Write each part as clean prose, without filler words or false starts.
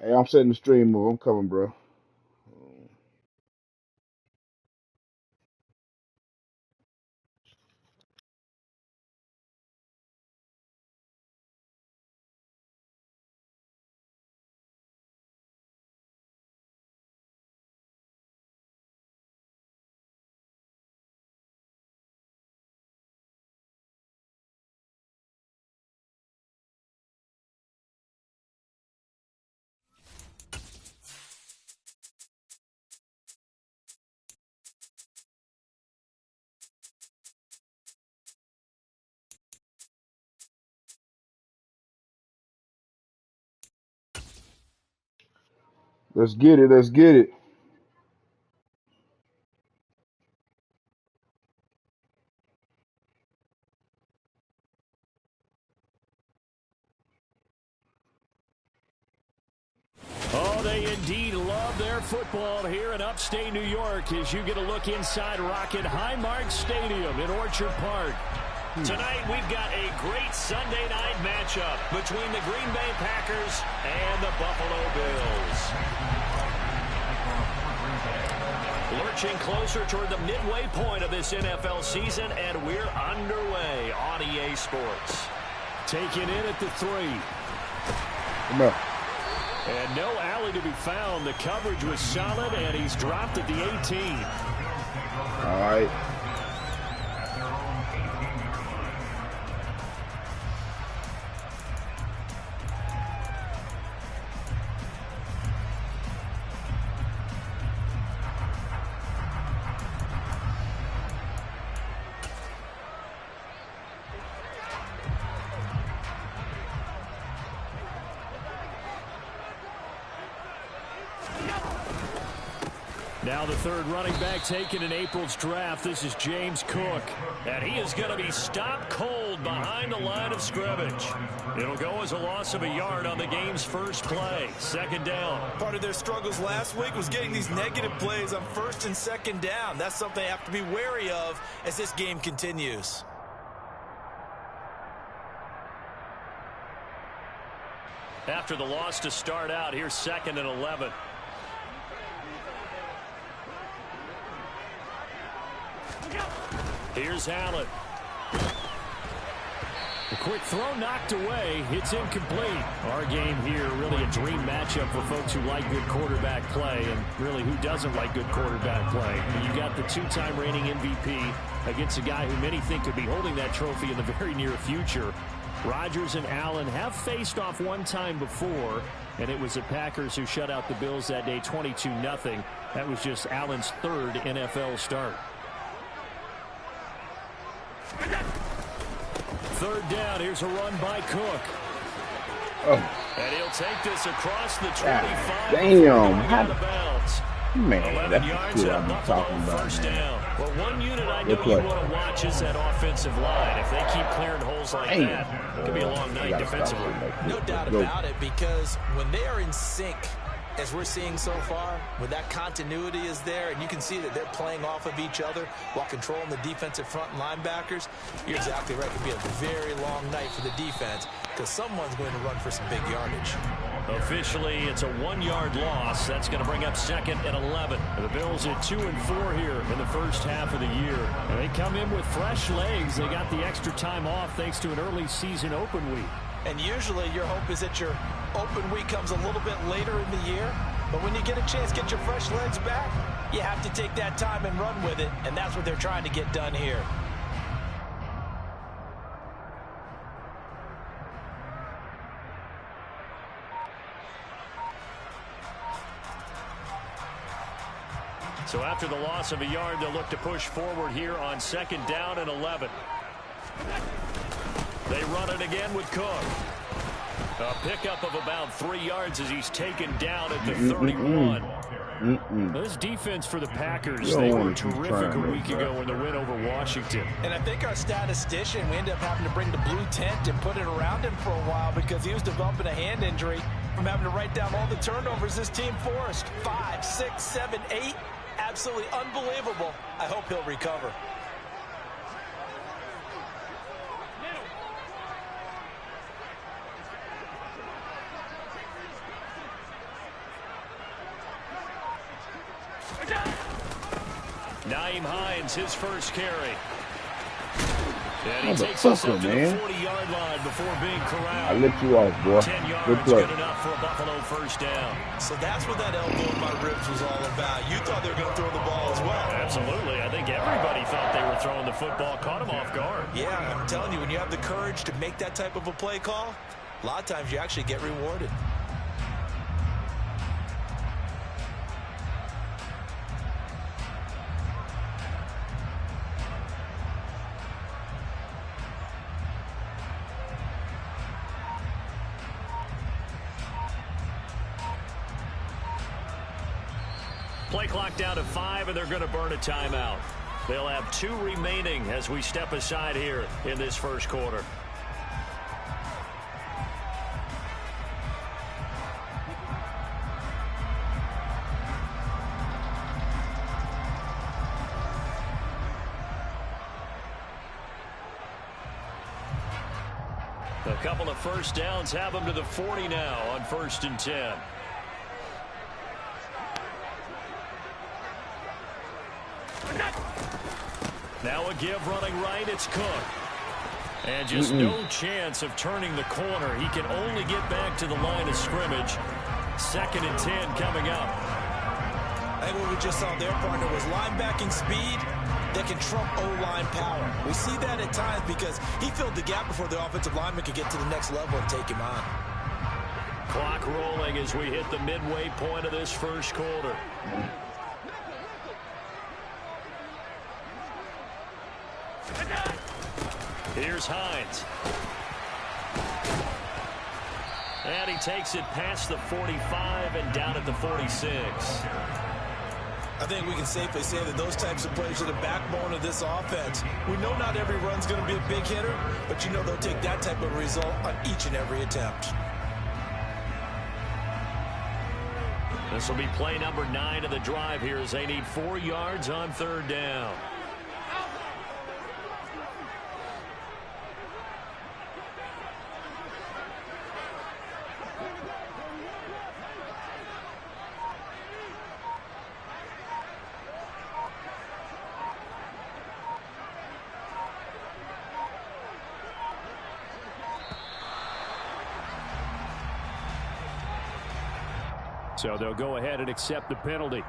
Hey, I'm setting the stream move. I'm coming, bro. Let's get it. Let's get it. Oh, they indeed love their football here in upstate New York as you get a look inside Rocket Highmark Stadium in Orchard Park. Tonight, we've got a great Sunday night matchup between the Green Bay Packers and the Buffalo Bills. Lurching closer toward the midway point of this NFL season, and we're underway on EA Sports. Taken in at the 3. Come on. And no alley to be found. The coverage was solid, and he's dropped at the 18. All right. Now the third running back taken in April's draft. This is James Cook. And he is going to be stopped cold behind the line of scrimmage. It'll go as a loss of a yard on the game's first play. Second down. Part of their struggles last week was getting these negative plays on first and second down. That's something they have to be wary of as this game continues. After the loss to start out, here's 2nd and 11. Here's Allen. A quick throw knocked away. It's incomplete. Our game here, really a dream matchup for folks who like good quarterback play, and really who doesn't like good quarterback play. You got the 2-time reigning MVP against a guy who many think could be holding that trophy in the very near future. Rodgers and Allen have faced off one time before, and it was the Packers who shut out the Bills that day 22-0. That was just Allen's 3rd NFL start. 3rd down. Here's a run by Cook. Oh. And he'll take this across the 25. Damn. Man, that's yards what I'm talking about. First down. Well, one unit I know you want to watch is that offensive line. If they keep clearing holes like that, it could be a long night defensively. No doubt about it, because when they are in sync, as we're seeing so far, when that continuity is there and you can see that they're playing off of each other while controlling the defensive front linebackers, you're exactly right. It could be a very long night for the defense because someone's going to run for some big yardage. Officially, it's a 1-yard loss. That's going to bring up 2nd and 11. The Bills at 2 and 4 here in the first half of the year. And they come in with fresh legs. They got the extra time off thanks to an early season open week. And usually your hope is that your open week comes a little bit later in the year. But when you get a chance to get your fresh legs back, you have to take that time and run with it. And that's what they're trying to get done here. So after the loss of a yard, they'll look to push forward here on 2nd down and 11. They run it again with Cook. A pickup of about 3 yards as he's taken down at the 31. This defense for the Packers, they were terrific a week ago in the win over Washington. And I think our statistician, we ended up having to bring the blue tent and put it around him for a while because he was developing a hand injury from having to write down all the turnovers this team forced. 5, 6, 7, 8. Absolutely unbelievable. I hope he'll recover. Nyheim Hines, his first carry. And he takes us up to the 40-yard line before being corralled. I lift you off, boy. 10 yards, good play. Good enough for a Buffalo first down. So that's what that elbow in my ribs was all about. You thought they were going to throw the ball as well. Absolutely. I think everybody thought they were throwing the football, caught him off guard. Yeah, I'm telling you, when you have the courage to make that type of a play call, a lot of times you actually get rewarded. Play clock down to 5, and they're going to burn a timeout. They'll have 2 remaining as we step aside here in this first quarter. A couple of first downs have them to the 40 now on 1st and 10. Now a give running right, it's Cook. And just no chance of turning the corner. He can only get back to the line of scrimmage. 2nd and 10 coming up. I think what we just saw there, partner, was linebacking speed that can trump O-line power. We see that at times because he filled the gap before the offensive lineman could get to the next level and take him on. Clock rolling as we hit the midway point of this first quarter. Here's Hines. And he takes it past the 45 and down at the 46. I think we can safely say that those types of plays are the backbone of this offense. We know not every run's going to be a big hitter, but you know they'll take that type of result on each and every attempt. This will be play number 9 of the drive here as they need 4 yards on 3rd down. So they'll go ahead and accept the penalty.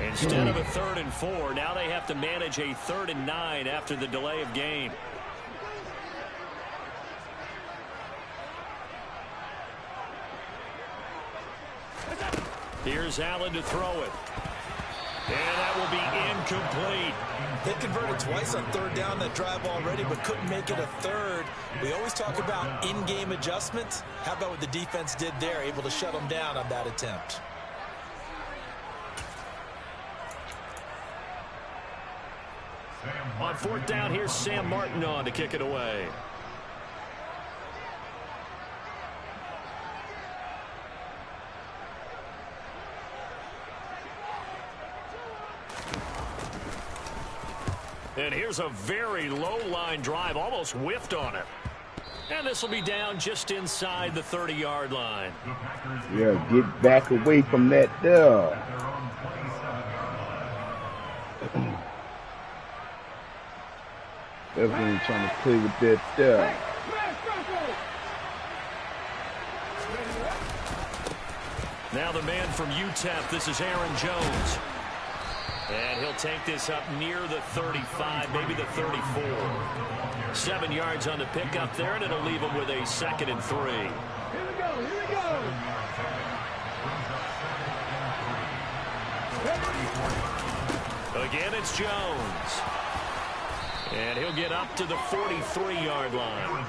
Instead of a 3rd and 4, now they have to manage a 3rd and 9 after the delay of game. Here's Allen to throw it. And that will be incomplete. They converted twice on 3rd down that drive already, but couldn't make it a 3rd. We always talk about in-game adjustments. How about what the defense did there, able to shut them down on that attempt? On 4th down, here's Sam Martin on to kick it away. And here's a very low-line drive, almost whiffed on it. And this will be down just inside the 30-yard line. Yeah, get back away from that there. Definitely trying to play with that there. Now the man from UTEP, this is Aaron Jones. And he'll take this up near the 35, maybe the 34. 7 yards on the pickup there, and it'll leave him with a 2nd and 3. Here we go, here we go. Again, it's Jones. And he'll get up to the 43-yard line.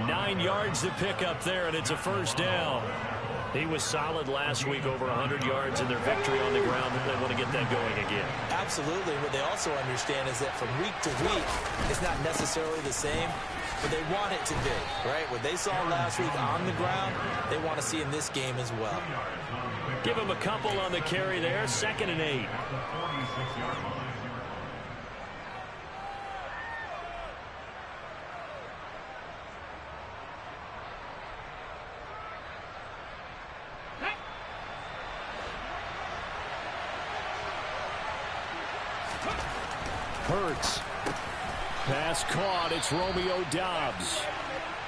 9 yards to pick up there, and it's a 1st down. He was solid last week, over 100 yards in their victory on the ground, and they want to get that going again. Absolutely. What they also understand is that from week to week, it's not necessarily the same, but they want it to be, right? What they saw last week on the ground, they want to see in this game as well. Give him a couple on the carry there, 2nd and 8. Hurts. Pass caught. It's Romeo Doubs.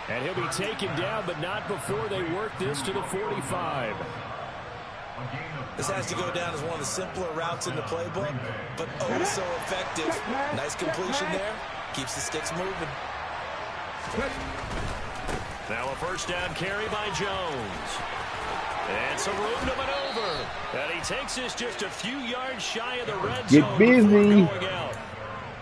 And he'll be taken down, but not before they work this to the 45. This has to go down as one of the simpler routes in the playbook, but oh so effective. Nice completion there. Keeps the sticks moving. Now a first down carry by Jones. And some room to maneuver. And he takes this just a few yards shy of the red zone. Get busy. Before going out.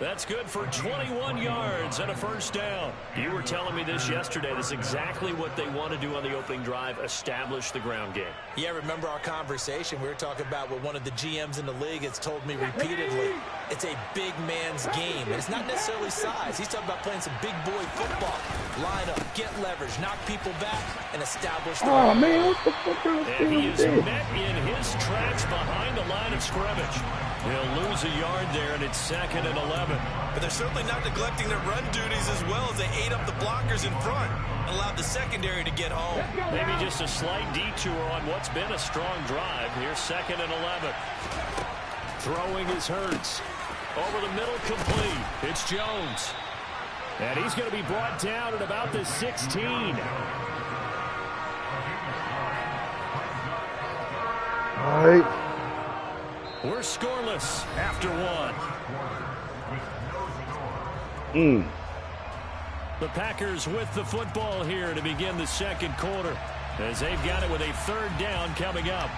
That's good for 21 yards and a first down. You were telling me this yesterday. This is exactly what they want to do on the opening drive, establish the ground game. Yeah, remember our conversation? We were talking about what one of the GMs in the league has told me repeatedly. It's a big man's game. And it's not necessarily size. He's talking about playing some big boy football. Line up, get leverage, knock people back, and establish the Oh, man, what the fuck And he is met in his tracks behind the line of scrimmage. He'll lose a yard there, and it's 2nd and 11. But they're certainly not neglecting their run duties as well as they ate up the blockers in front and allowed the secondary to get home. Maybe just a slight detour on what's been a strong drive. Here's 2nd and 11. Throwing is Hurts. Over the middle, complete. It's Jones. And he's going to be brought down at about the 16. All right. We're scoreless after one. The Packers with the football here to begin the second quarter, as they've got it with a third down coming up.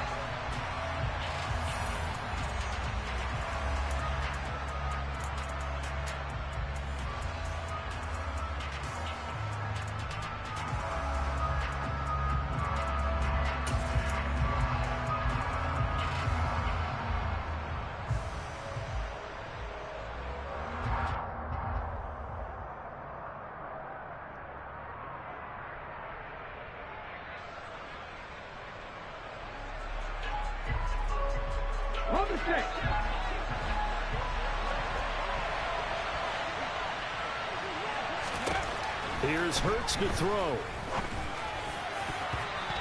Here's Hurts to throw.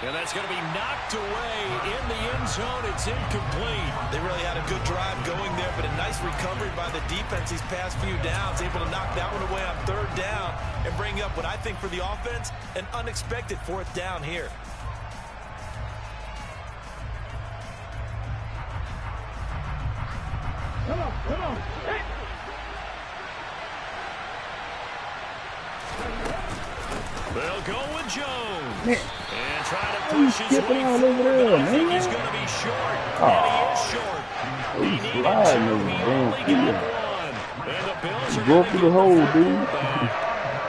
And that's going to be knocked away in the end zone. It's incomplete. They really had a good drive going there, but a nice recovery by the defense these past few downs, able to knock that one away on third down and bring up what I think for the offense, an unexpected fourth down here. Come on. Hey. They'll go with Jones. Man. And try to push his way all forward, over there, but I think man. he's going to be short. And he is short. He needed sliding two. over He the only damn got one. And the Bills are Go going to through the hole, dude.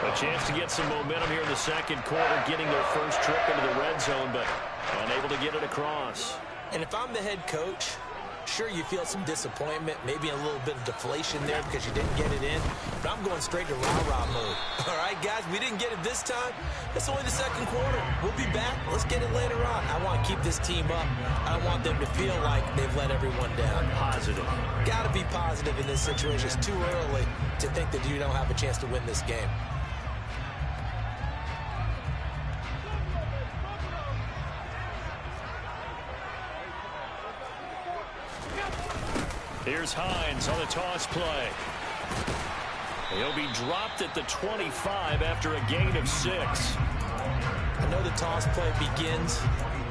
A chance to get some momentum here in the second quarter, getting their first trip into the red zone, but unable to get it across. And if I'm the head coach, sure, you feel some disappointment, maybe a little bit of deflation there because you didn't get it in, but I'm going straight to rah-rah mode. All right, guys, we didn't get it this time. It's only the second quarter. We'll be back. Let's get it later on. I want to keep this team up. I don't want them to feel like they've let everyone down. Positive. Got to be positive in this situation. It's too early to think that you don't have a chance to win this game. Here's Hines on the toss play. He'll be dropped at the 25 after a gain of 6. I know the toss play begins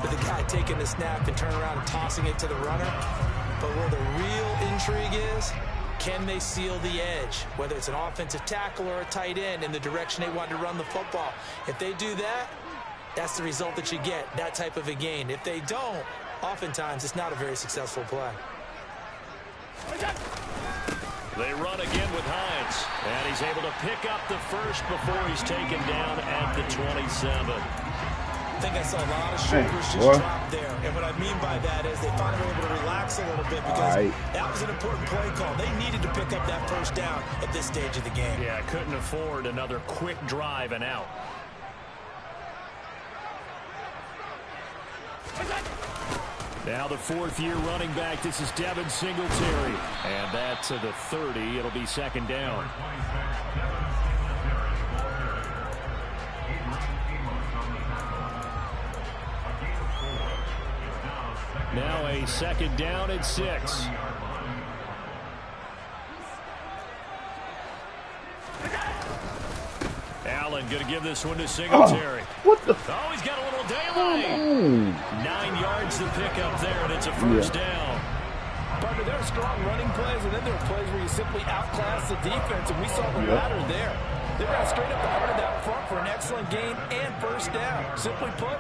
with the guy taking the snap and turning around and tossing it to the runner. But where the real intrigue is, can they seal the edge? Whether it's an offensive tackle or a tight end in the direction they want to run the football. If they do that, that's the result that you get, that type of a gain. If they don't, oftentimes it's not a very successful play. They run again with Hines, and he's able to pick up the first before he's taken down at the 27. I think I saw a lot of shoulders just drop there. And what I mean by that is they finally were able to relax a little bit because that was an important play call. They needed to pick up that first down at this stage of the game. Yeah, couldn't afford another quick drive and out. Now the fourth-year running back. This is Devin Singletary. And that to the 30. It'll be second down. Now a second down and 6. going to give this one to Singletary. What the? Oh, he's got a little daylight. 9 yards to pick up there, and it's a first down. Partner, there are strong running plays, and then there are plays where you simply outclass the defense, and we saw the latter there. They ran straight up the heart of that front for an excellent gain and first down. Simply put,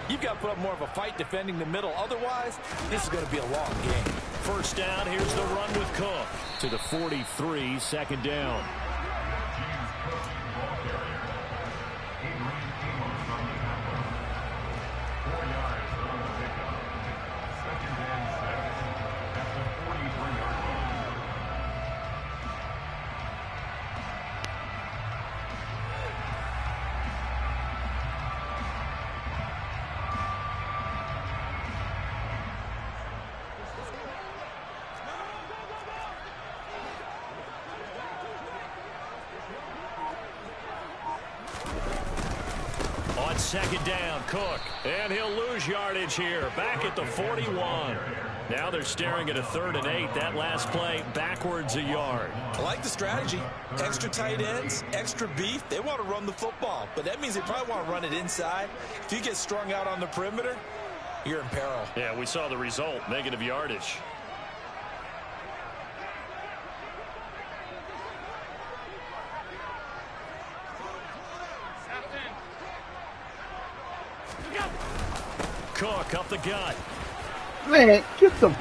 you've got to put up more of a fight defending the middle. Otherwise, this is going to be a long game. First down, here's the run with Cook to the 43, second down. Second down, Cook, and he'll lose yardage here, back at the 41. Now they're staring at a 3rd and 8. That last play, backwards a yard. I like the strategy. Extra tight ends, extra beef. They want to run the football, but that means they probably want to run it inside. If you get strung out on the perimeter, you're in peril. Yeah, we saw the result, negative yardage. Cook up the gut. Man, get some.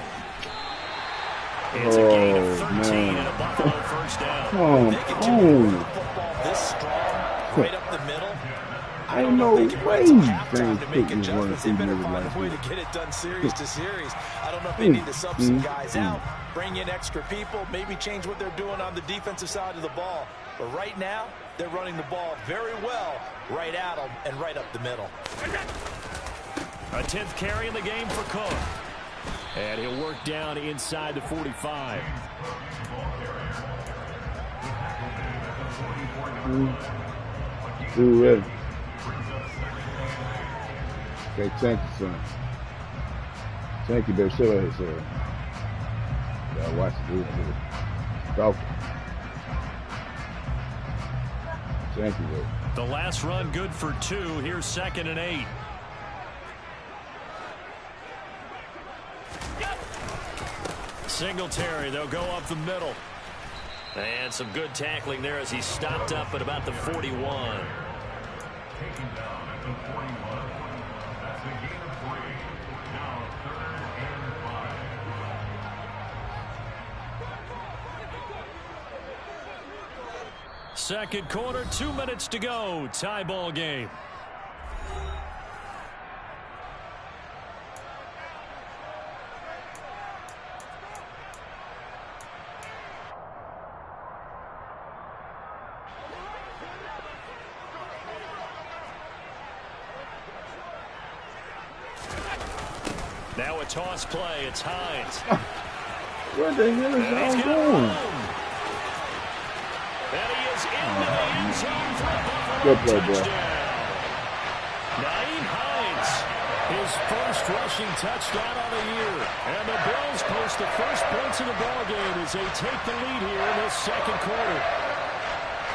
It's a gain of 13 and a Buffalo first down. Come on. This strong, right up the middle. I don't know they can run way some you halftime to make think adjustments. They better find a way to get it done series to series. I don't know if they need to sub some guys out, bring in extra people, maybe change what they're doing on the defensive side of the ball. But right now, they're running the ball very well right at them and right up the middle. A 10th carry in the game for Cook. And he'll work down inside the 45. Too ready. Okay, thank you, son. Thank you, baby. Shut up here, sir. Gotta watch the dude. Golf. Thank you, baby. The last run good for 2. Here's 2nd and 8. Singletary, they'll go up the middle. And some good tackling there as he stopped up at about the 41. Taking down at the 41. That's a gain of 3. Now 3rd and 5. Second quarter, 2 minutes to go. Tie ball game. Now a toss play. It's Hines. What the hell is all going? And he is into the end zone for a Buffalo Good play, bro. touchdown. Nyheim Hines, his first rushing touchdown on the year. And the Bills post the first points in the ballgame as they take the lead here in this second quarter.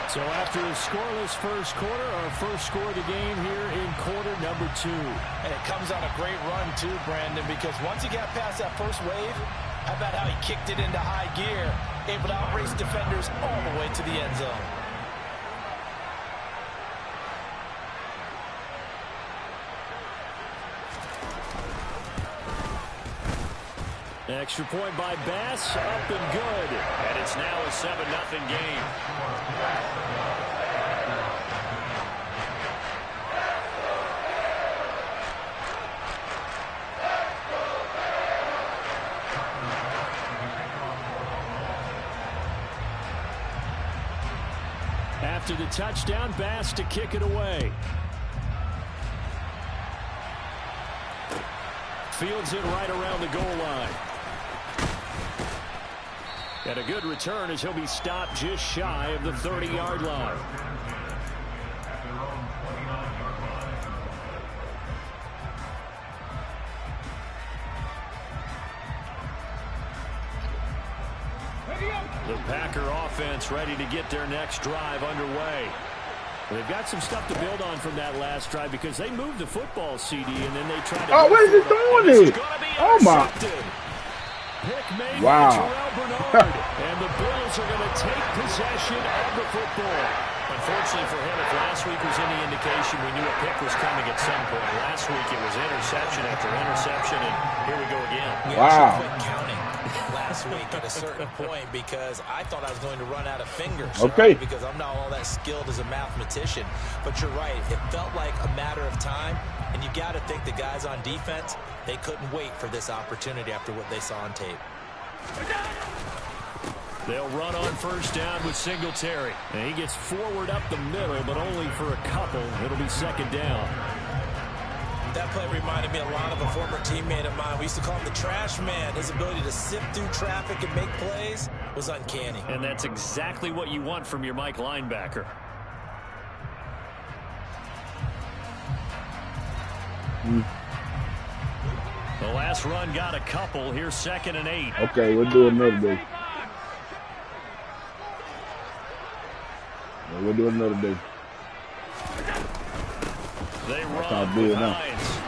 So after a scoreless first quarter, our first score of the game here in quarter number 2. And it comes on a great run too, Brandon, because once he got past that first wave, how about how he kicked it into high gear, able to outrace defenders all the way to the end zone. Extra point by Bass, up and good. And it's now a 7-0 game. After the touchdown, Bass to kick it away. Fields it right around the goal line. And a good return as he'll be stopped just shy of the 30-yard line. The Packer offense ready to get their next drive underway. They've got some stuff to build on from that last drive because they moved the football, CD, and then they tried to... Oh, what is he doing it? Oh, my. Pick made Wow. by Terrell Bernard, and the Bills are going to take possession of the football. Unfortunately for him, if last week was any indication, we knew a pick was coming at some point. Last week it was interception after interception, and here we go again. We Wow. actually quit counting last week at a certain point because I thought I was going to run out of fingers. Okay. Right? Because I'm not all that skilled as a mathematician. But you're right. It felt like a matter of time, and you got to think the guys on defense, they couldn't wait for this opportunity after what they saw on tape. They'll run on first down with Singletary. And he gets forward up the middle, but only for a couple. It'll be second down. That play reminded me a lot of a former teammate of mine. We used to call him the trash man. His ability to sift through traffic and make plays was uncanny. And that's exactly what you want from your Mike linebacker. The last run got a couple. Here's 2nd and 8. Okay, we'll do another day. Yeah, we'll do another day. They how I run do with it now. Hines.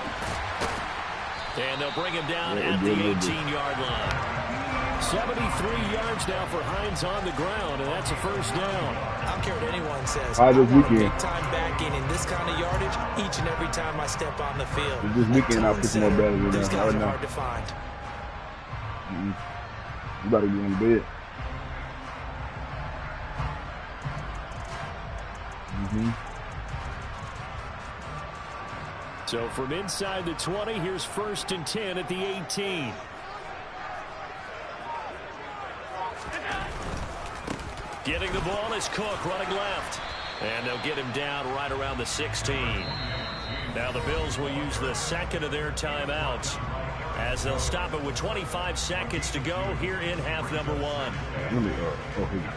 And they'll bring him down Yeah, at we'll the do it. 18-yard line. 73 yards now for Hines on the ground, and that's a first down. I don't care what anyone says. All right, I this want a weekend. big-time backing in this kind of yardage each and every time I step on the field. This weekend, I'll Until put some more center, batteries in those there. guys Right are now. hard to find. You better get in bed. So from inside the 20, here's 1st and 10 at the 18. Getting the ball is Cook running left. And they'll get him down right around the 16. Now the Bills will use the second of their timeouts as they'll stop it with 25 seconds to go here in half number 1. Let me, here we go.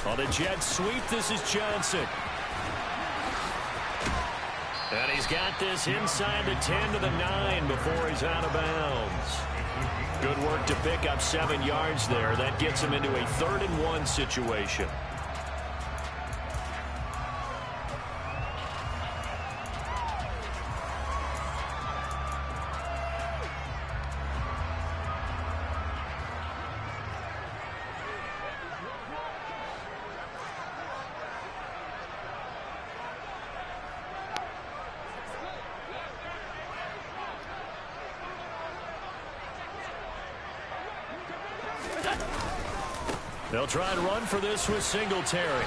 On the jet sweep, this is Johnson. And he's got this inside the 10 to the 9 before he's out of bounds. Good work to pick up 7 yards there. That gets him into a 3rd and 1 situation. They'll try and run for this with Singletary.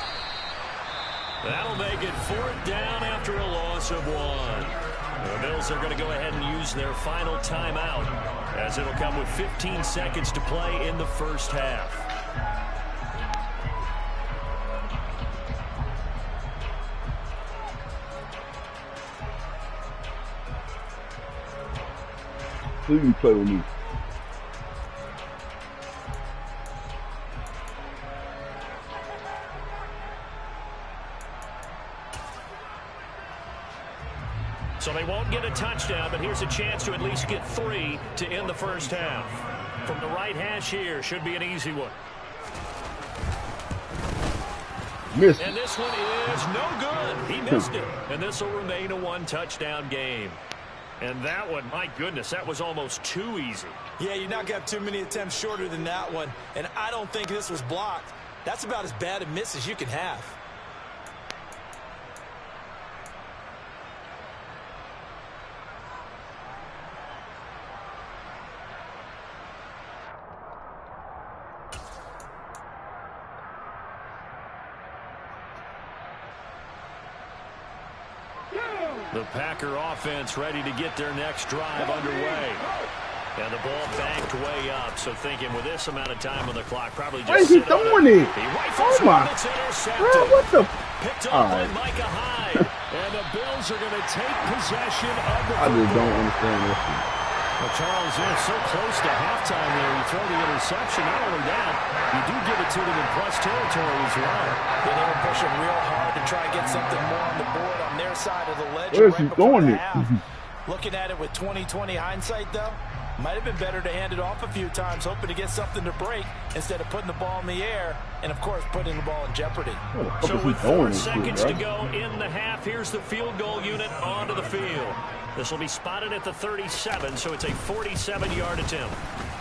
That'll make it 4th down after a loss of 1. The Bills are going to go ahead and use their final timeout as it'll come with 15 seconds to play in the first half. Who you play with me? So they won't get a touchdown, but here's a chance to at least get 3 to end the first half. From the right hash here, should be an easy one. Missed And it. this one is no good. He missed it. And this will remain a 1-touchdown game. And that one, my goodness, that was almost too easy. Yeah, you're not going to have too many attempts shorter than that one. And I don't think this was blocked. That's about as bad a miss as you can have. The Packer offense ready to get their next drive underway. And the ball banked way up. So thinking with this amount of time on the clock, probably just Why is he sit on throwing it? He rifles Oh, my. one, it's intercepted. Bro, what the? Picked off by Micah Hyde. And the Bills are going to take possession of the football. I just don't understand this. Well, Charles, they're so close to halftime there. You throw the interception. Not only that, you do give it to them in plus territory as well. Yeah, they were pushing real hard to try and get something more on the board on their side of the ledger. Where is he throwing it? Looking at it with 20/20 hindsight, though, might have been better to hand it off a few times, hoping to get something to break instead of putting the ball in the air and, of course, putting the ball in jeopardy. So with 4 seconds to go in the half, here's the field goal unit onto the field. This will be spotted at the 37, so it's a 47-yard attempt.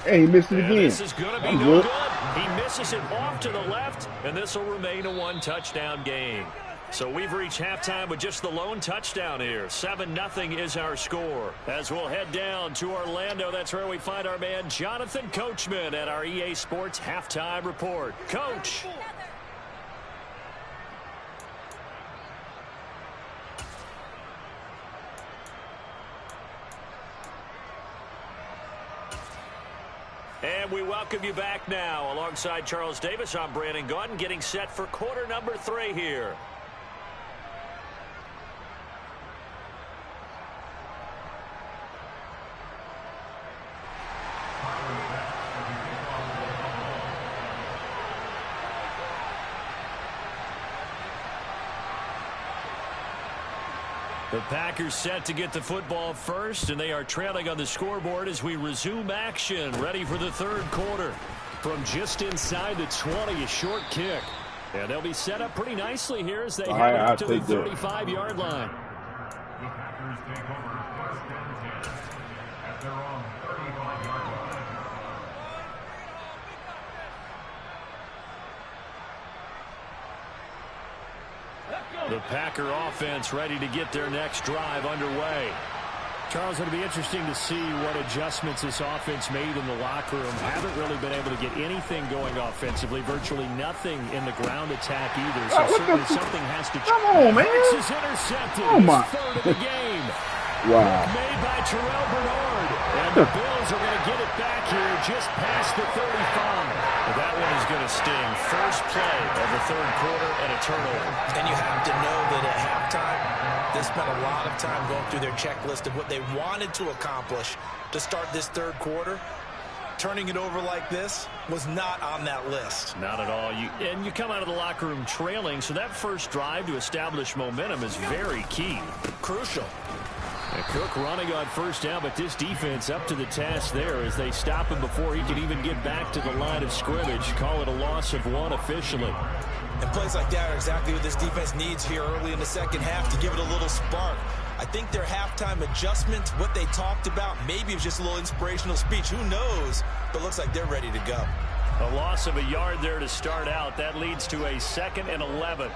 Hey, he missed it again. This is going to be no good. He misses it off to the left, and this will remain a 1-touchdown game. So we've reached halftime with just the lone touchdown here. 7-0 is our score. As we'll head down to Orlando, that's where we find our man Jonathan Coachman at our EA Sports Halftime Report. Coach. And we welcome you back now. Alongside Charles Davis, I'm Brandon Gaudin, getting set for quarter number 3 here. The Packers set to get the football first, and they are trailing on the scoreboard as we resume action, ready for the third quarter. From just inside the 20, a short kick. And they'll be set up pretty nicely here as they head up to the 35-yard line. The Packers take over first and 10 at their own 35-yard line. The Packer offense ready to get their next drive underway. Charles, it'll be interesting to see what adjustments this offense made in the locker room. Haven't really been able to get anything going offensively. Virtually nothing in the ground attack either. So certainly something has to change. Come on, man. This is intercepted. Oh, my. Third of the game. Wow. Made by Terrell Bernard. And the Bills are going to get it back here just past the 35. Well, that one is going to sting. First play of the third quarter and a turnover. And you have to know that at halftime, they spent a lot of time going through their checklist of what they wanted to accomplish to start this third quarter. Turning it over like this was not on that list. Not at all. And you come out of the locker room trailing, so that first drive to establish momentum is very key. Crucial. And Cook running on first down, but this defense up to the task there as they stop him before he can even get back to the line of scrimmage. Call it a loss of 1 officially. And plays like that are exactly what this defense needs here early in the second half to give it a little spark. I think their halftime adjustment, what they talked about, maybe it was just a little inspirational speech. Who knows? But looks like they're ready to go. A loss of a yard there to start out. That leads to a 2nd and 11.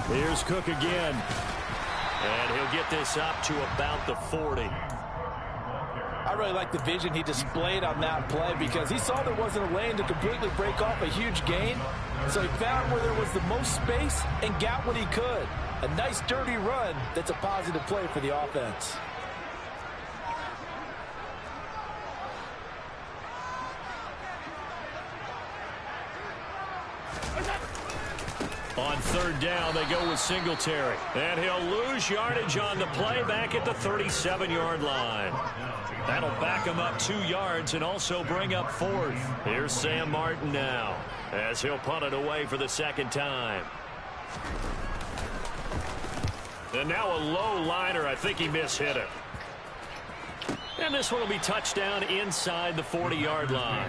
Here's Cook again. And he'll get this up to about the 40. I really like the vision he displayed on that play because he saw there wasn't a lane to completely break off a huge gain. So he found where there was the most space and got what he could. A nice dirty run that's a positive play for the offense. On third down, they go with Singletary. And he'll lose yardage on the play back at the 37-yard line. That'll back him up 2 yards and also bring up 4th. Here's Sam Martin now as he'll punt it away for the second time. And now a low liner. I think he mishit it. And this one will be touchdown inside the 40-yard line.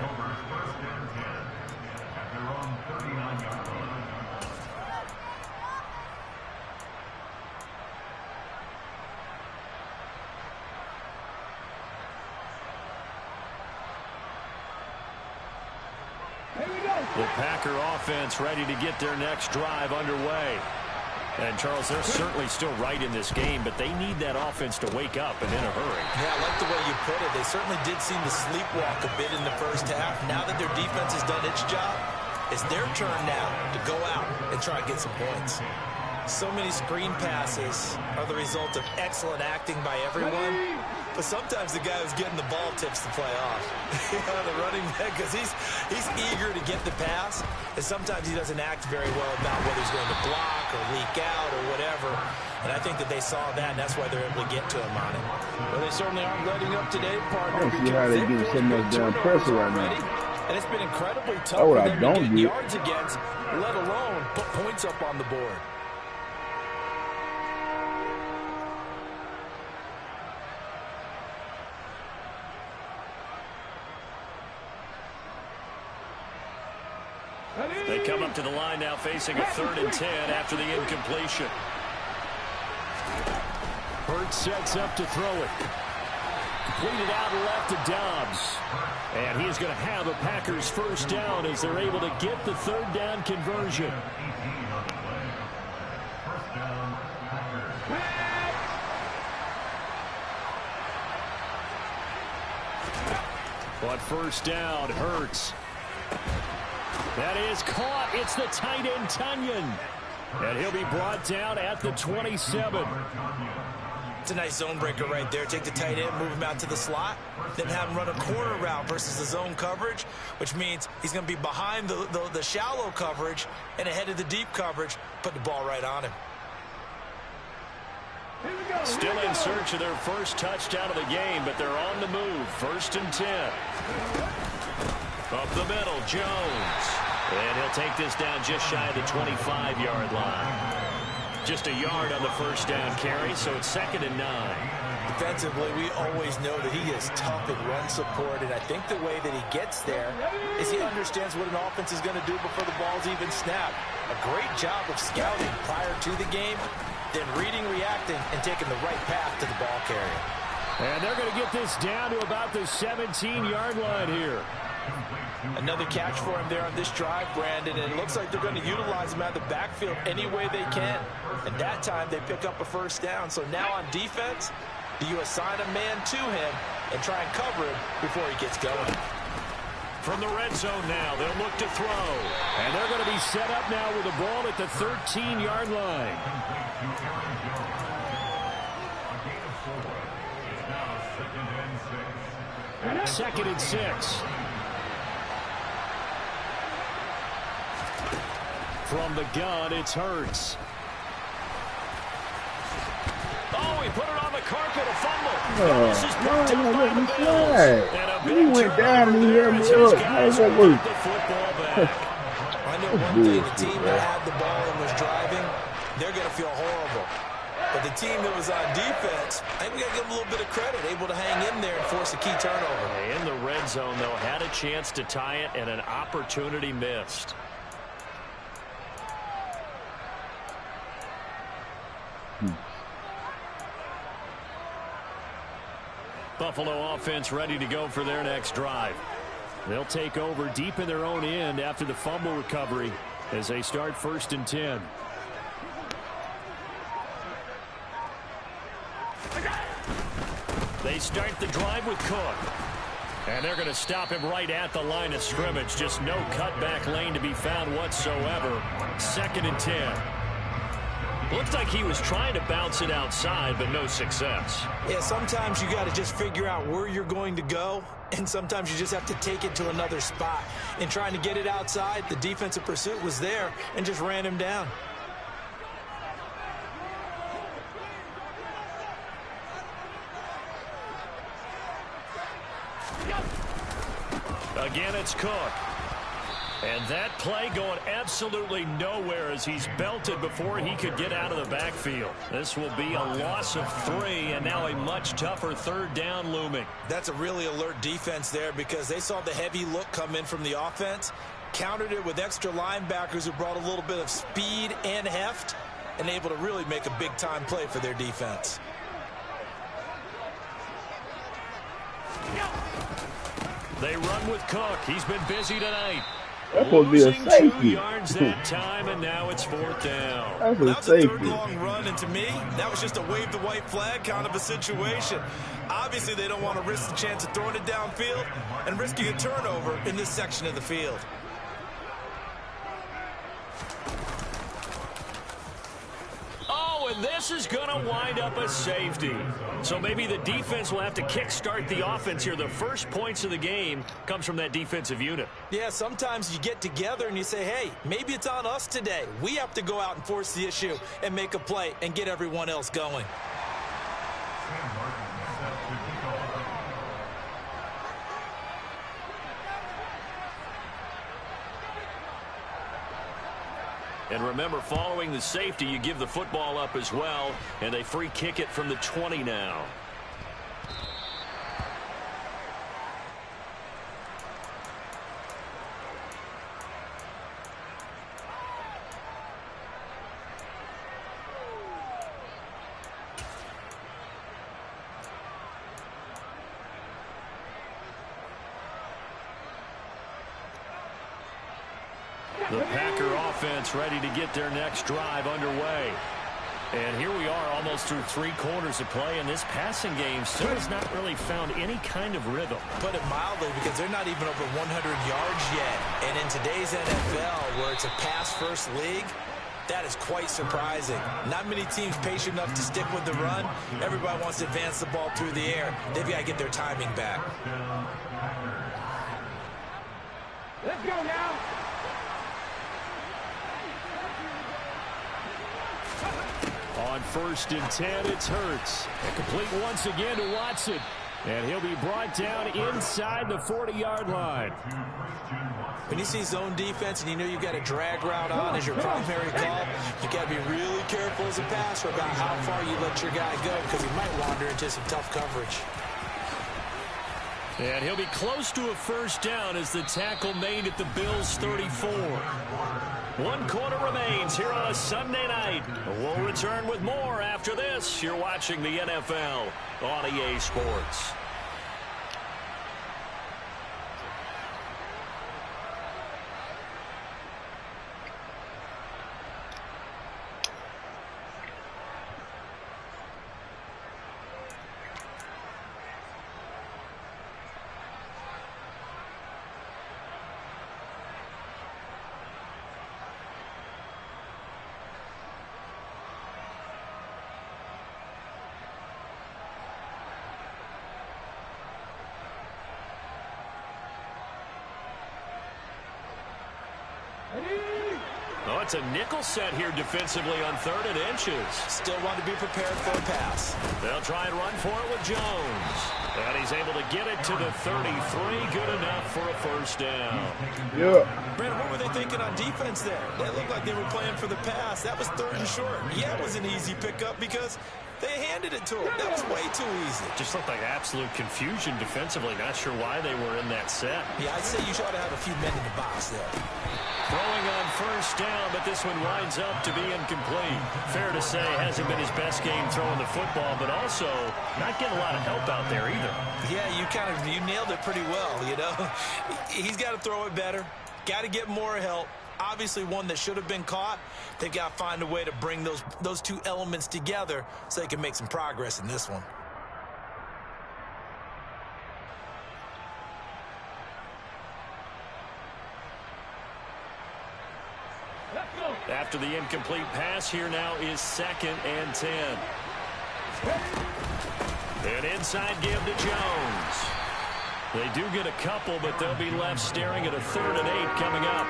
The Packer offense ready to get their next drive underway. And, Charles, they're certainly still right in this game, but they need that offense to wake up and in a hurry. Yeah, I like the way you put it. They certainly did seem to sleepwalk a bit in the first half. Now that their defense has done its job, It's their turn now to go out and try and get some points. So many screen passes are the result of excellent acting by everyone, but sometimes the guy who's getting the ball tips the play off. The running back, because he's eager to get the pass, and sometimes he doesn't act very well about whether he's going to block or leak out or whatever. And I think that they saw that, and that's why they're able to get to him on it. Well, they certainly aren't letting up today, partner. I don't see how they give so much damn pressure right now. And it's been incredibly tough Oh, for I them to don't get get. yards against, let alone put points up on the board. They come up to the line now facing a 3rd and 10 after the incompletion. Hurts sets up to throw it. Completed out left to Dobbs. And he's going to have a Packers first down as they're able to get the 3rd down conversion. First down, Packers. But first down, Hurts. That is caught. It's the tight end, Tunyon. And he'll be brought down at the 27. It's a nice zone breaker right there. Take the tight end, move him out to the slot, then have him run a corner route versus the zone coverage, which means he's going to be behind the shallow coverage and ahead of the deep coverage. Put the ball right on him. Still in search of their first touchdown of the game, but they're on the move. 1st and 10. Up the middle, Jones. And he'll take this down just shy of the 25-yard line. Just a yard on the first down carry, so it's 2nd and 9. Defensively, we always know that he is tough in run support, and I think the way that he gets there is he understands what an offense is going to do before the ball's even snapped. A great job of scouting prior to the game, then reading, reacting, and taking the right path to the ball carrier. And they're going to get this down to about the 17-yard line here. Another catch for him there on this drive, Brandon, and it looks like they're going to utilize him out of the backfield any way they can. And that time they pick up a first down. So now on defense, do you assign a man to him and try and cover him before he gets going? From the red zone now, they'll look to throw. And they're going to be set up now with the ball at the 13-yard line. Second and 6. From the gun, it's Hurts. Oh, he put it on the carpet, a fumble. This is picked up by the Bills. And a big went down and he held me up. How does that work? I know one thing, the team that had the ball and was driving, they're going to feel horrible. But the team that was on defense, I think we got to give them a little bit of credit, able to hang in there and force a key turnover. In the red zone, though, had a chance to tie it and an opportunity missed. Buffalo offense ready to go for their next drive. They'll take over deep in their own end after the fumble recovery as they start 1st and 10. They start the drive with Cook. And they're going to stop him right at the line of scrimmage. Just no cutback lane to be found whatsoever. 2nd and 10. Looked like he was trying to bounce it outside, but no success. Yeah, sometimes you got to just figure out where you're going to go, and sometimes you just have to take it to another spot. In trying to get it outside, the defensive pursuit was there and just ran him down. Again, it's Cook. And that play going absolutely nowhere as he's belted before he could get out of the backfield. This will be a loss of 3, and now a much tougher 3rd down looming. That's a really alert defense there because they saw the heavy look come in from the offense, countered it with extra linebackers who brought a little bit of speed and heft, and able to really make a big-time play for their defense. They run with Cook. He's been busy tonight. That's supposed to be a Losing safety. 2 yards that time, and now it's 4th down. That's That a was a third safety. long run, and to me, that was just a wave the white flag kind of a situation. Obviously, they don't want to risk the chance of throwing it downfield and risking a turnover in this section of the field. throw, and this is going to wind up a safety. So maybe the defense will have to kickstart the offense here. The first points of the game comes from that defensive unit. Yeah, sometimes you get together and you say, hey, maybe it's on us today. We have to go out and force the issue and make a play and get everyone else going. Sam Martin set to kick off. And remember, following the safety, you give the football up as well, and they free kick it from the 20 now. The Packer offense ready to get their next drive underway. And here we are almost through 3 quarters of play, and this passing game still has not really found any kind of rhythm. Put it mildly, because they're not even over 100 yards yet. And in today's NFL, where it's a pass-first league, that is quite surprising. Not many teams patient enough to stick with the run. Everybody wants to advance the ball through the air. They've got to get their timing back. Let's go now. On 1st and 10, it's Hurts. And complete once again to Watson. And he'll be brought down inside the 40-yard line. When you see zone defense and you know you've got a drag route on as your primary call, you've got to be really careful as a passer about how far you let your guy go, because he might wander into some tough coverage. And he'll be close to a first down as the tackle made at the Bills' 34. 1 quarter remains here on a Sunday night. We'll return with more after this. You're watching the NFL on EA Sports. Oh, it's a nickel set here defensively on 3rd and inches. Still want to be prepared for a pass. They'll try and run for it with Jones. And he's able to get it to the 33. Good enough for a first down. Yeah. Brandon, what were they thinking on defense there? They looked like they were playing for the pass. That was 3rd and short. Yeah, it was an easy pickup because they handed it to him. That was way too easy. Just looked like absolute confusion defensively. Not sure why they were in that set. Yeah, I'd say you ought to have a few men in the box there. Throwing on first down, but this one winds up to be incomplete. Fair to say, hasn't been his best game throwing the football, but also not getting a lot of help out there either. Yeah, you nailed it pretty well, you know. He's got to throw it better. Got to get more help. Obviously one that should have been caught. They've got to find a way to bring those 2 elements together so they can make some progress in this one. After the incomplete pass, here now is 2nd and 10. An inside give to Jones. They do get a couple, but they'll be left staring at a 3rd and 8 coming up.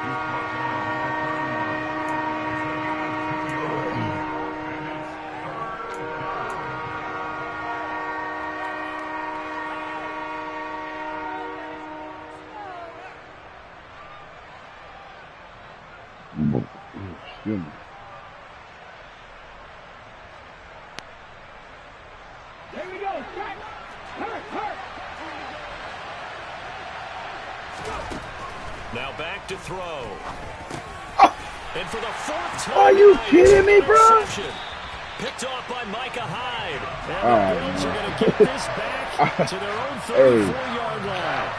Excuse me. There we go. Strike. Hurt. Now back to throw. And for the 4th time. Are you kidding me, bro? Picked off by Micah Hyde. And the Bills are going to get this back to their own 34-yard line.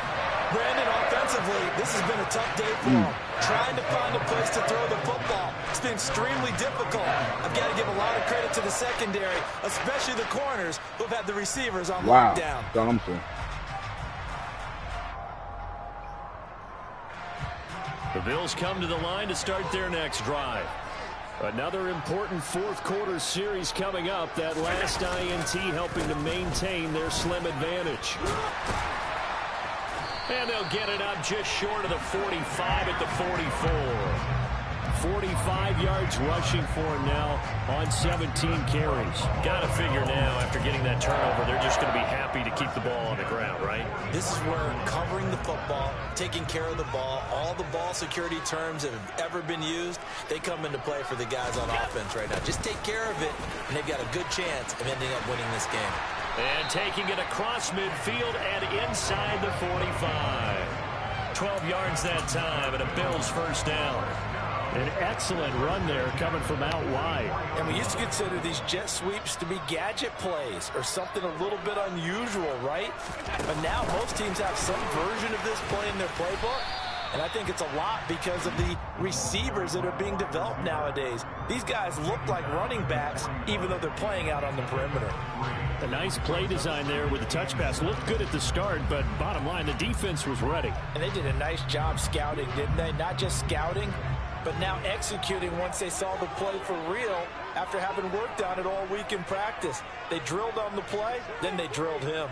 Brandon, offensively, this has been a tough day for him. Trying to find a place to throw the football. It's been extremely difficult. I've got to give a lot of credit to the secondary, especially the corners who have had the receivers on lockdown. Thompson. The Bills come to the line to start their next drive. Another important fourth quarter series coming up. That last INT helping to maintain their slim advantage. And they'll get it up just short of the 45 at the 44. 45 yards rushing for him now on 17 carries. Got to figure now, after getting that turnover, they're just going to be happy to keep the ball on the ground, right? This is where covering the football, taking care of the ball, all the ball security terms that have ever been used, they come into play for the guys on offense right now. Just take care of it, and they've got a good chance of ending up winning this game. And taking it across midfield and inside the 45. 12 yards that time, and a Bills first down. An excellent run there coming from out wide. And we used to consider these jet sweeps to be gadget plays or something a little bit unusual, right? But now most teams have some version of this play in their playbook. And I think it's a lot because of the receivers that are being developed nowadays. These guys look like running backs even though they're playing out on the perimeter. A nice play design there with the touch pass. Looked good at the start, but bottom line, the defense was ready. And they did a nice job scouting, didn't they? Not just scouting, but now executing once they saw the play for real after having worked on it all week in practice. They drilled on the play, then they drilled him.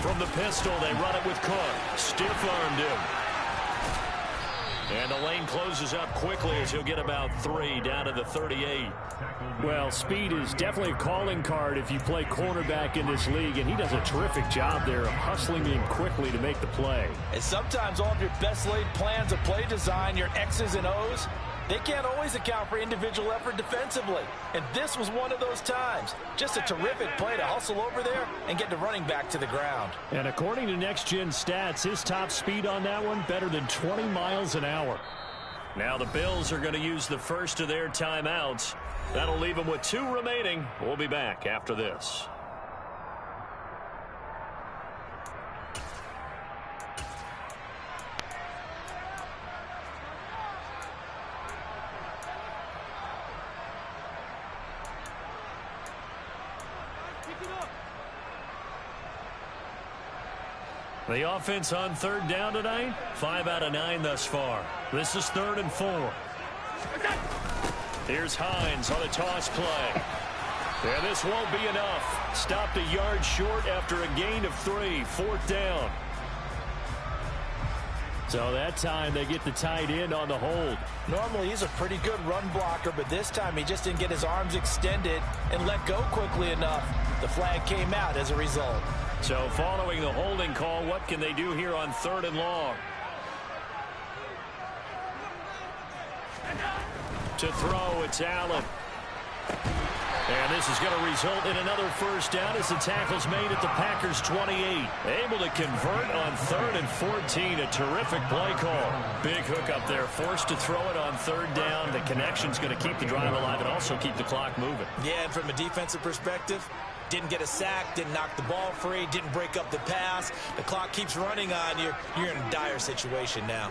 From the pistol, they run it with Cook. Stiff-armed him. And the lane closes up quickly as he'll get about 3 down to the 38. Well, speed is definitely a calling card if you play cornerback in this league, and he does a terrific job there of hustling in quickly to make the play. And sometimes all of your best laid plans of play design, your X's and O's, they can't always account for individual effort defensively. And this was one of those times. Just a terrific play to hustle over there and get the running back to the ground. And according to Next Gen Stats, his top speed on that one better than 20 miles an hour. Now the Bills are going to use the first of their timeouts. That'll leave them with 2 remaining. We'll be back after this. The offense on third down tonight, 5 out of 9 thus far. This is 3rd and 4. Here's Hines on the toss play. And this won't be enough. Stopped a yard short after a gain of 3. 4th down. So that time they get the tight end on the hold. Normally he's a pretty good run blocker, but this time he just didn't get his arms extended and let go quickly enough. The flag came out as a result. So following the holding call, what can they do here on 3rd and long? To throw, it's Allen. And this is going to result in another first down as the tackle's made at the Packers' 28. Able to convert on 3rd and 14. A terrific play call. Big hook up there. Forced to throw it on 3rd down. The connection's going to keep the drive alive and also keep the clock moving. Yeah, and from a defensive perspective, didn't get a sack, didn't knock the ball free, didn't break up the pass. The clock keeps running on you. You're in a dire situation now.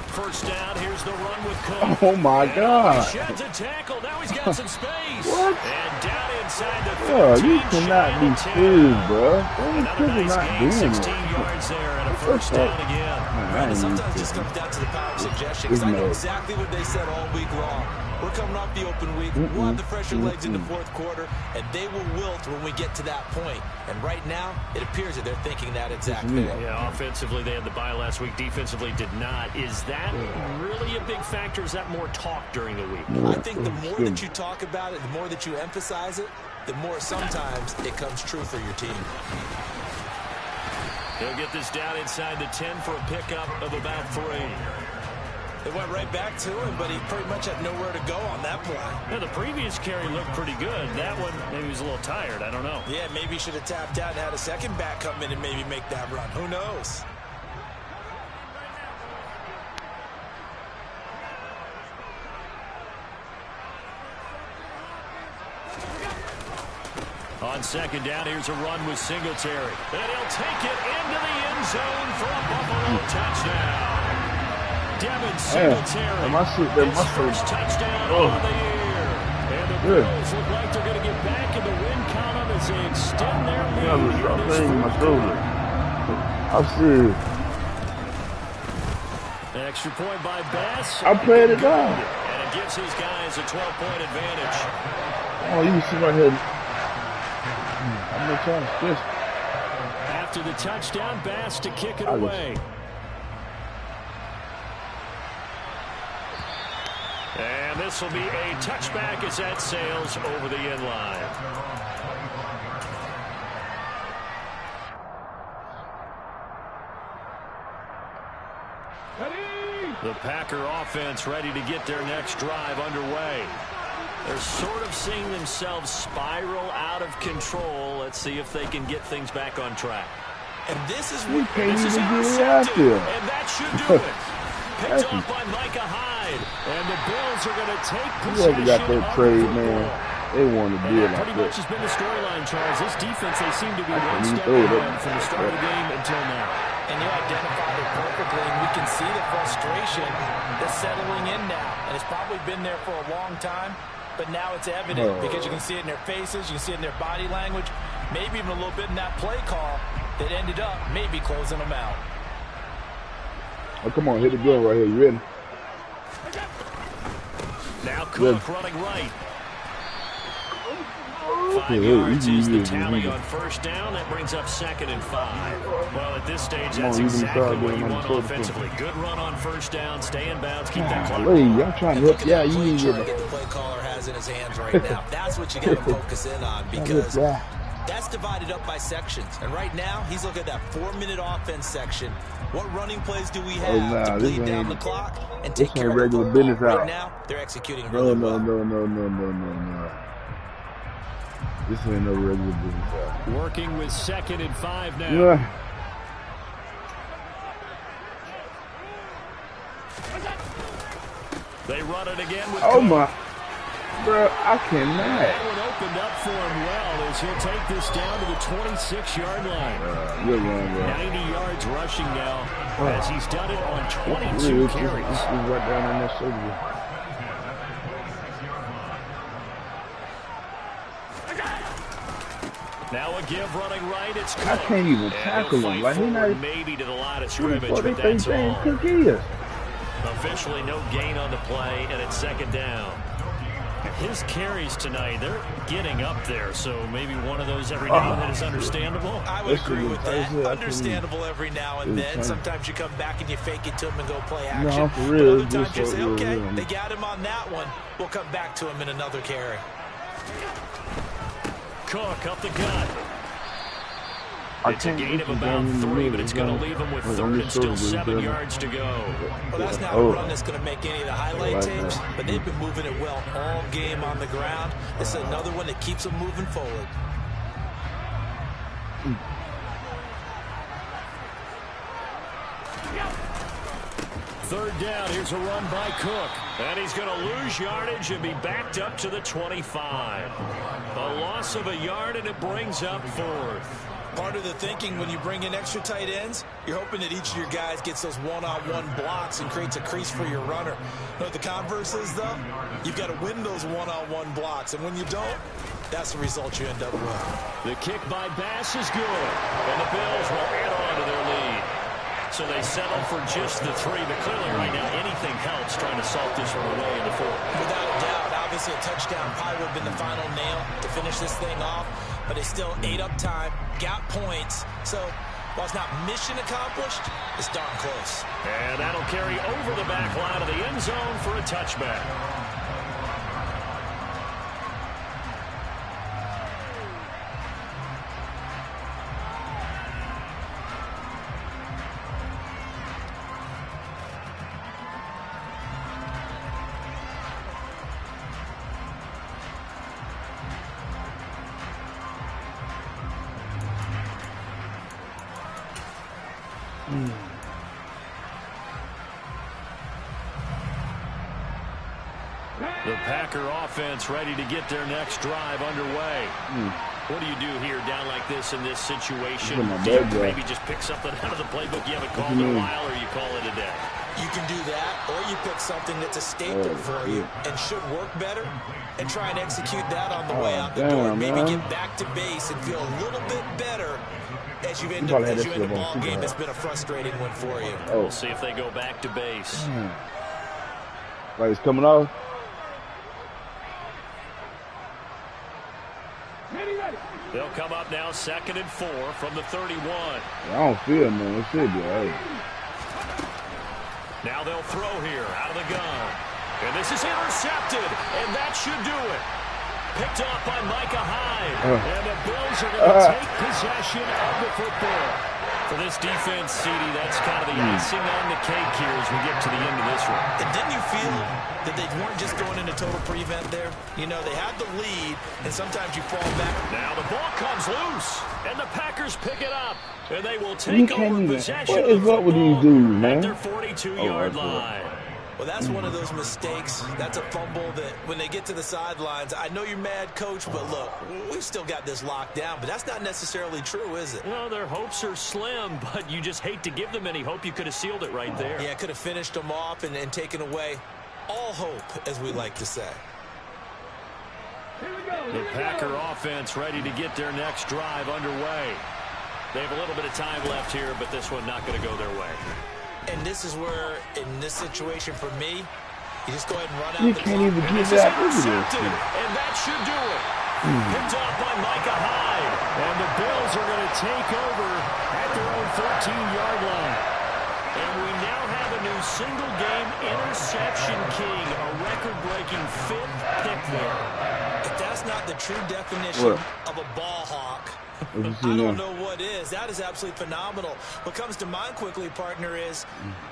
First down, here's the run with Cook. Oh my God. He sheds a tackle. Now he's got some space. What? And down inside the 13. Oh, you cannot be serious, bro. Another nice gain, 16 yards there, and a first down again. Right, sometimes it just comes down to the power of suggestion, because I know exactly what they said all week long. We're coming off the open week. We'll have the fresher legs in the 4th quarter, and they will wilt when we get to that point. And right now, it appears that they're thinking that exactly. Yeah, offensively, they had the bye last week. Defensively, did not. Is that really a big factor? Is that more talk during the week? I think the more that you talk about it, the more that you emphasize it, the more sometimes it comes true for your team. He'll get this down inside the 10 for a pickup of about 3. They went right back to him, but he pretty much had nowhere to go on that play. Yeah, the previous carry looked pretty good. That one, maybe he was a little tired. I don't know. Yeah, maybe he should have tapped out and had a second back come in and maybe make that run. Who knows? On 2nd down, here's a run with Singletary. And he'll take it into the end zone for a Buffalo touchdown. Devin Singletary, his first touchdown of the year. And the Bills look like they're going to get back in the win column as they extend their lead. Yeah, I'm saying my shoulder. I'm serious. An extra point by Bass. I played it down. And it gives his guys a 12-point advantage. Oh, you see right here. I'm not trying to stress. After the touchdown, Bass to kick it away. And this will be a touchback as that sails over the end line. The Packer offense ready to get their next drive underway. They're sort of seeing themselves spiral out of control. Let's see if they can get things back on track. And this is We what can't this is even get it intercepted. out there. And that should do it. Picked off by Micah Hyde. And the Bills are going to take possession. Whoever got that of trade, the man, football. they want to do it And that like pretty much that. has been the storyline, Charles. This defense, they seem to be one can step throw it ahead up. from the start of the game until now. And you identified it perfectly, and we can see the frustration that's settling in now. And it's probably been there for a long time, but now it's evident because you can see it in their faces, you can see it in their body language, maybe even a little bit in that play call that ended up maybe closing them out. Oh, come on, hit the gun right here. You ready? Now Cook running right. 5 Yeah, yards easy, is the easy, tally easy. on first down. That brings up 2nd and 5. Well, at this stage, Come on, that's you can exactly start what doing you on the want first offensively. Good run on first down, stay in bounds, keep that clock Lee, rolling. I'm trying to And help. look at Yeah, that you play need to chart get that the play caller has in his hands right now. That's what you got to focus in on because that's divided up by sections. And right now, he's looking at that 4-minute offense section. What running plays do we have to bleed down the clock and take care of the regular football? business Right out. now, they're executing really well. No. This ain't no regular business out. Working with 2nd and 5 now. Yeah. They run it again with Oh Cook. my, bro, I cannot. That one opened up for him well as he'll take this down to the 26-yard line. Good one, bro. 90 yards rushing now as he's done it on 22 Really, carries. this is right down in that shoulder. Now a give running right. It's Cook. I can't even And tackle he'll him. fight Like, he forward not. maybe to the line of Who the scrimmage, fuck they but think that's James all. Cook is? Officially no gain on the play, and it's 2nd down. His carries tonight, they're getting up there, so maybe one of those every now and then is understandable. I would That's agree what with it that. is. Understandable every now and then. Sometimes you come back and you fake it to him and go play action. No, for But real, other it's times just you so say, real, okay, real. they got him on that one. We'll come back to him in another carry. Cook up the gut. I It's a can't gain of listen about down in the 3, but middle. it's going to leave him with Like, 3rd on and this still shoulder, 7 brother. yards to go. Well, that's not a run that's going to make any of the highlight tapes, but they've been moving it well all game on the ground. This is another one that keeps them moving forward. Third down, here's a run by Cook. And he's going to lose yardage and be backed up to the 25. A loss of a yard, and it brings up 4th. Part of the thinking when you bring in extra tight ends, you're hoping that each of your guys gets those one-on-one blocks and creates a crease for your runner. You know what the converse is, though? You've got to win those one-on-one blocks, and when you don't, that's the result you end up with. The kick by Bass is good, and the Bills will add on to their lead. So they settle for just the 3, but clearly right now anything helps trying to salt this one away in the 4th. Without a doubt, obviously a touchdown probably would have been the final nail to finish this thing off, but it's still ate up time, got points, so while it's not mission accomplished, it's darn close. And that'll carry over the back line of the end zone for a touchback. The Packer offense ready to get their next drive underway. What do you do here down like this in this situation? Do you maybe just pick something out of the playbook you haven't called in a while, or you call it a day? You can do that, or you pick something that's a staple for you and should work better and try and execute that on the way out the door. Maybe get back to base and feel a little bit better as you end a ball game that's been a frustrating one for you. We'll see if they go back to base. Like it's coming off. They'll come up now 2nd and 4 from the 31. I don't feel, man. It should be all right. Now they'll throw here out of the gun. And this is intercepted, and that should do it. Picked off by Micah Hyde. And the Bills are going to take possession of the football. For this defense, CD, that's kind of the icing on the cake here as we get to the end of this one. And didn't you feel that they weren't just going into total prevent there? You know, they had the lead, and sometimes you fall back. Now the ball comes loose, and the Packers pick it up. And they will take over possession of the football at their 42-yard line. Well, that's one of those mistakes. That's a fumble that when they get to the sidelines, I know you're mad, Coach, but look, we've still got this locked down. But that's not necessarily true, is it? Well, their hopes are slim, but you just hate to give them any hope. You could have sealed it right there. Yeah, could have finished them off and taken away all hope, as we like to say. The Packer offense ready to get their next drive underway. They have a little bit of time left here, but this one not going to go their way. And this is where, in this situation for me, you just go ahead and run out. You can't even give that. And that should do it. Picked off by Micah Hyde. And the Bills are going to take over at their own 14-yard line. And we now have a new single-game interception king, a record-breaking 5th pick there. If that's not the true definition of a ball hawk, I don't know what is. That is absolutely phenomenal. What comes to mind quickly, partner, is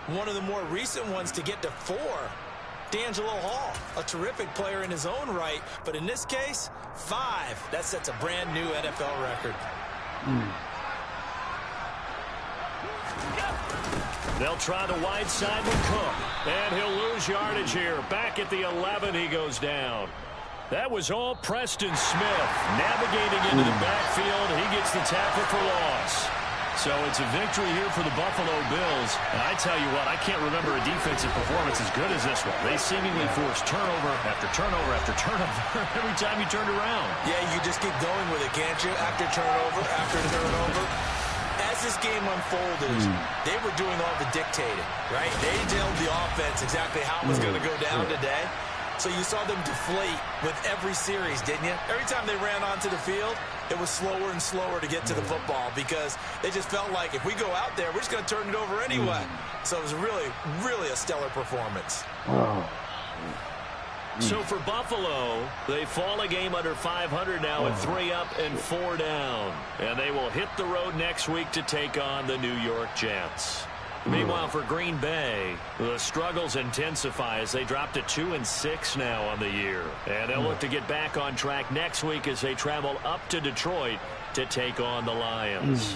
one of the more recent ones to get to 4. D'Angelo Hall, a terrific player in his own right. But in this case, 5. That sets a brand new NFL record. They'll try the wide side with Cook. And he'll lose yardage here. Back at the 11, he goes down. That was all Preston Smith navigating into the backfield. He gets the tackle for loss. So it's a victory here for the Buffalo Bills. And I tell you what, I can't remember a defensive performance as good as this one. They seemingly forced turnover after turnover after turnover every time you turned around. Yeah, you just keep going with it, can't you? After turnover, after turnover. As this game unfolded, they were doing all the dictating, right? They told the offense exactly how it was going to go down today. So you saw them deflate with every series, didn't you? Every time they ran onto the field, it was slower and slower to get to the football because they just felt like if we go out there, we're just going to turn it over anyway. So it was really, really a stellar performance. So for Buffalo, they fall a game under 500 now at 3 up and 4 down. And they will hit the road next week to take on the New York Jets. Meanwhile, for Green Bay, the struggles intensify as they drop to 2-6 now on the year. And they'll look to get back on track next week as they travel up to Detroit to take on the Lions.